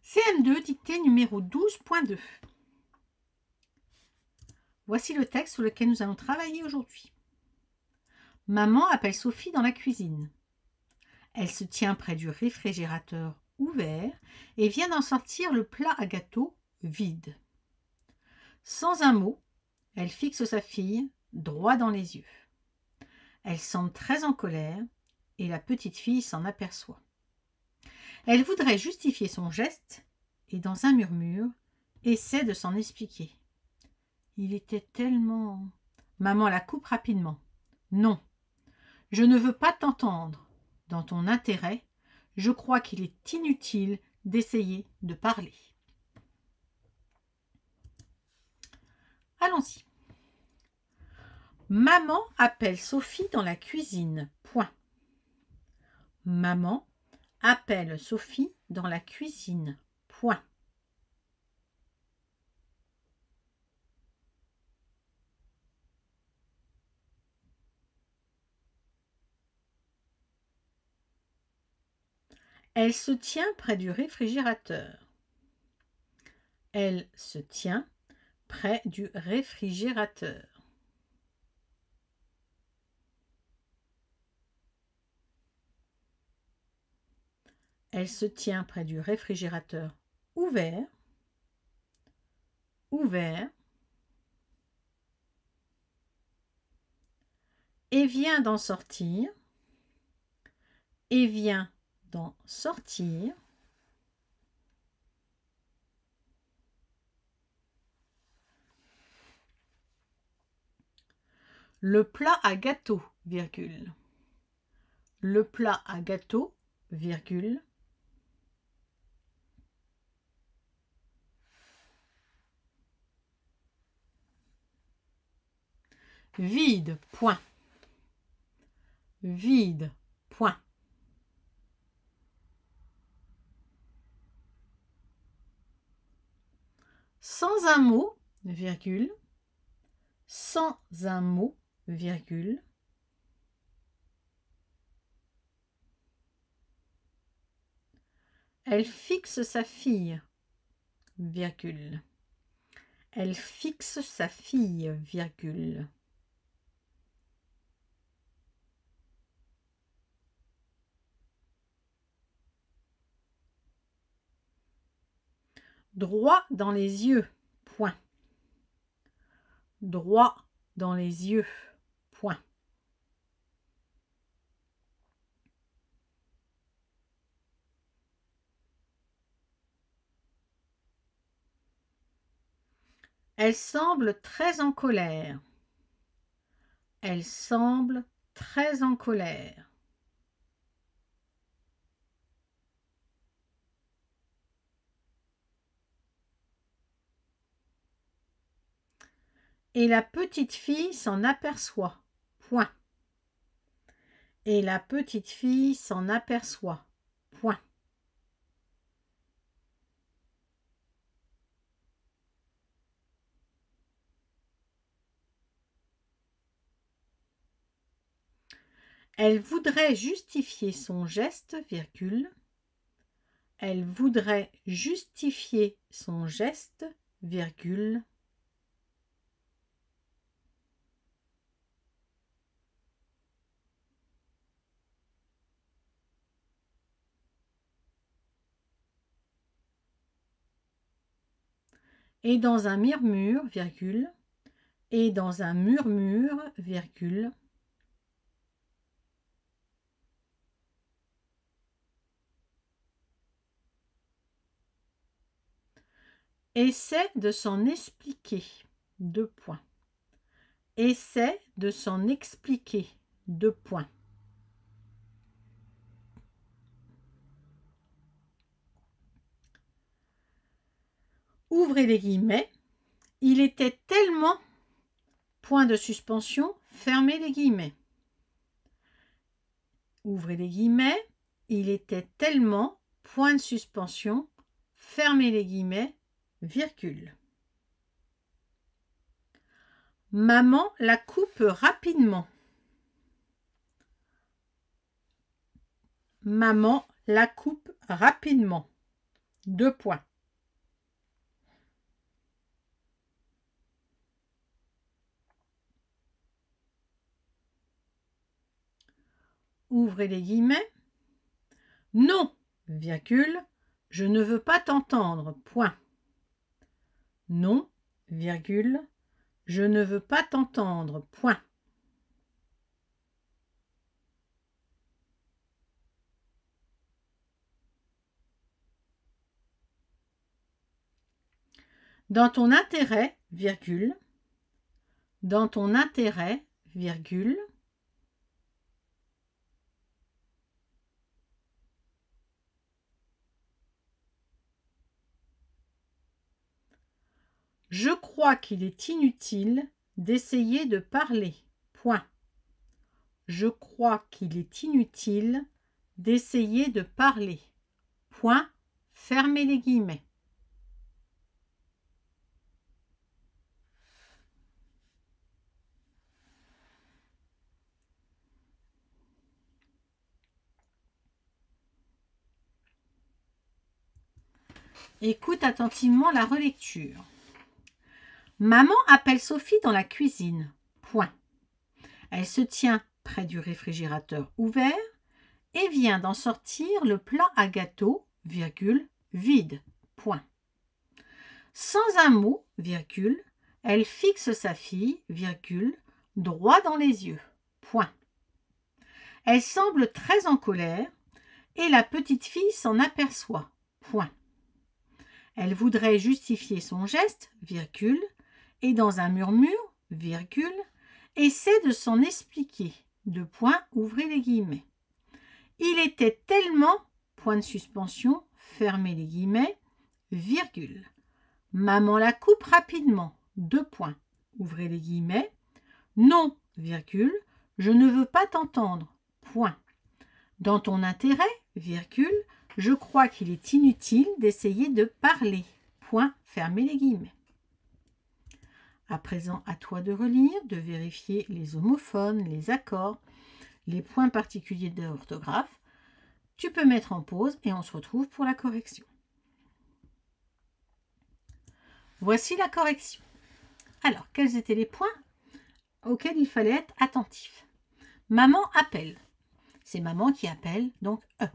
CM2, dictée numéro 12.2. Voici le texte sur lequel nous allons travailler aujourd'hui. Maman appelle Sophie dans la cuisine. Elle se tient près du réfrigérateur ouvert et vient d'en sortir le plat à gâteau vide. Sans un mot, elle fixe sa fille droit dans les yeux. Elle semble très en colère et la petite fille s'en aperçoit. Elle voudrait justifier son geste et, dans un murmure, essaie de s'en expliquer. Il était tellement... Maman la coupe rapidement. Non, je ne veux pas t'entendre. Dans ton intérêt, je crois qu'il est inutile d'essayer de parler. Allons-y. Maman appelle Sophie dans la cuisine. Point. Maman appelle Sophie dans la cuisine. Point. Elle se tient près du réfrigérateur. Elle se tient près du réfrigérateur. Elle se tient près du réfrigérateur ouvert, et vient d'en sortir, le plat à gâteau, virgule. Le plat à gâteau, virgule. Vide, point. Vide, point. Sans un mot, virgule. Sans un mot, virgule. Elle fixe sa fille, virgule. Elle fixe sa fille, virgule. Droit dans les yeux, point. Droit dans les yeux, point. Elle semble très en colère. Elle semble très en colère. Et la petite fille s'en aperçoit. Point. Et la petite fille s'en aperçoit. Point. Elle voudrait justifier son geste, virgule. Elle voudrait justifier son geste, virgule. Et dans un murmure, virgule. Et dans un murmure, virgule. Essaie de s'en expliquer. Deux points. Essaie de s'en expliquer. Deux points. Ouvrez les guillemets. Il était tellement... Point de suspension. Fermez les guillemets. Ouvrez les guillemets. Il était tellement... Point de suspension. Fermez les guillemets. Virgule. Maman la coupe rapidement. Maman la coupe rapidement. 2 points. Ouvrez les guillemets. Non, virgule, je ne veux pas t'entendre, point. Non, virgule, je ne veux pas t'entendre, point. Dans ton intérêt, virgule, dans ton intérêt, virgule, je crois qu'il est inutile d'essayer de parler, point. Je crois qu'il est inutile d'essayer de parler, point. Fermez les guillemets. Écoute attentivement la relecture. Maman appelle Sophie dans la cuisine. Point. Elle se tient près du réfrigérateur ouvert et vient d'en sortir le plat à gâteau, virgule, vide. Point. Sans un mot, virgule, elle fixe sa fille, virgule, droit dans les yeux. Point. Elle semble très en colère et la petite fille s'en aperçoit. Point. Elle voudrait justifier son geste, virgule, et dans un murmure, virgule, essaie de s'en expliquer. 2 points, ouvrez les guillemets. Il était tellement, point de suspension, fermez les guillemets, virgule. Maman la coupe rapidement. 2 points, ouvrez les guillemets. Non, virgule, je ne veux pas t'entendre. Point. Dans ton intérêt, virgule, je crois qu'il est inutile d'essayer de parler. Point, fermez les guillemets. À présent, à toi de relire, de vérifier les homophones, les accords, les points particuliers d'orthographe. Tu peux mettre en pause et on se retrouve pour la correction. Voici la correction. Alors, quels étaient les points auxquels il fallait être attentif? Maman appelle. C'est maman qui appelle, donc E.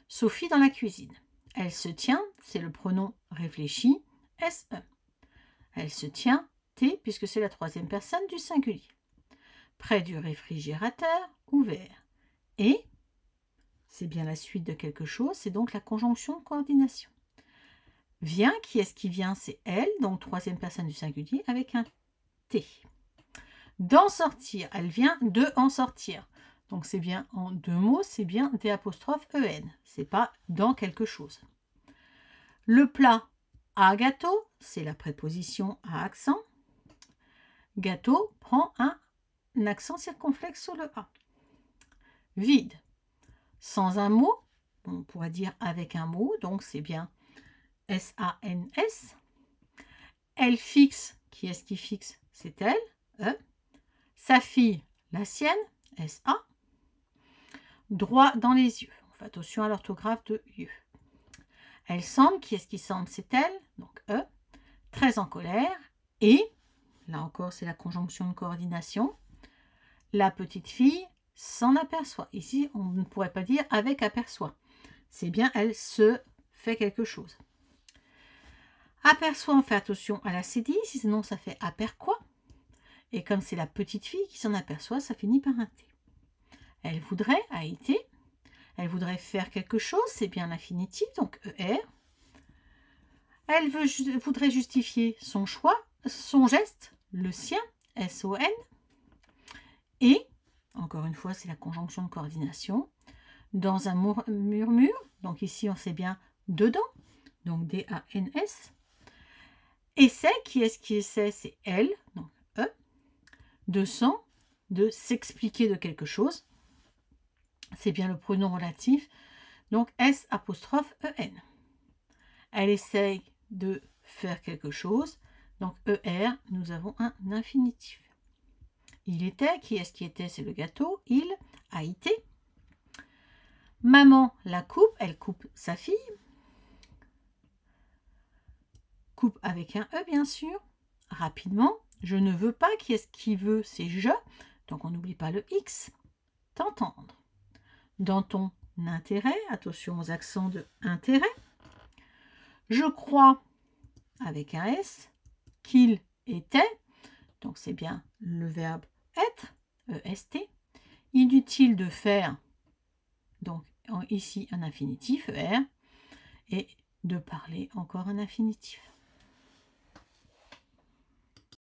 Sophie dans la cuisine. Elle se tient, c'est le pronom réfléchi, SE. Elle se tient, T, puisque c'est la 3e personne du singulier. Près du réfrigérateur, ouvert. Et, c'est bien la suite de quelque chose, c'est donc la conjonction de coordination. Vient, qui est-ce qui vient? C'est elle, donc 3e personne du singulier avec un T. D'en sortir, elle vient de en sortir. Donc c'est bien en 2 mots, c'est bien d'EN. C'est pas dans quelque chose. Le plat à gâteau, c'est la préposition à accent. Gâteau prend un accent circonflexe sur le A. Vide. Sans un mot, on pourrait dire avec un mot, donc c'est bien S-A-N-S. Elle fixe, qui est-ce qui fixe? C'est elle, E. Sa fille, la sienne, S-A. Droit dans les yeux. On fait attention à l'orthographe de yeux. Elle semble, qui est-ce qui semble? C'est elle, donc E. Très en colère. Et, là encore, c'est la conjonction de coordination. La petite fille s'en aperçoit. Ici, on ne pourrait pas dire avec aperçoit. C'est bien, elle se fait quelque chose. Aperçoit, on fait attention à la cédille, sinon ça fait aperçoit. Et comme c'est la petite fille qui s'en aperçoit, ça finit par un T. Elle voudrait, a été. Elle voudrait faire quelque chose, c'est bien l'infinitif, donc ER. Elle voudrait justifier son choix, son geste, le sien, SON. Et, encore une fois, c'est la conjonction de coordination. Dans un murmure, donc ici on sait bien dedans, donc D-A-N-S. Essaie, qui est-ce qui essaie? C'est elle, donc E. De s'expliquer de quelque chose. C'est bien le pronom relatif, donc S''EN. Elle essaye de faire quelque chose, donc ER, nous avons un infinitif. Il était, qui est-ce qui était? C'est le gâteau, il a été. Maman la coupe, elle coupe sa fille. coupe avec un E, bien sûr. Rapidement. Je ne veux pas. Qui est-ce qui veut? C'est je. Donc, on n'oublie pas le X. T'entendre. Dans ton intérêt. Attention aux accents de intérêt. Je crois avec un S qu'il était. Donc, c'est bien le verbe être. EST. Inutile de faire. Donc, ici, un infinitif, ER. Et de parler, encore un infinitif.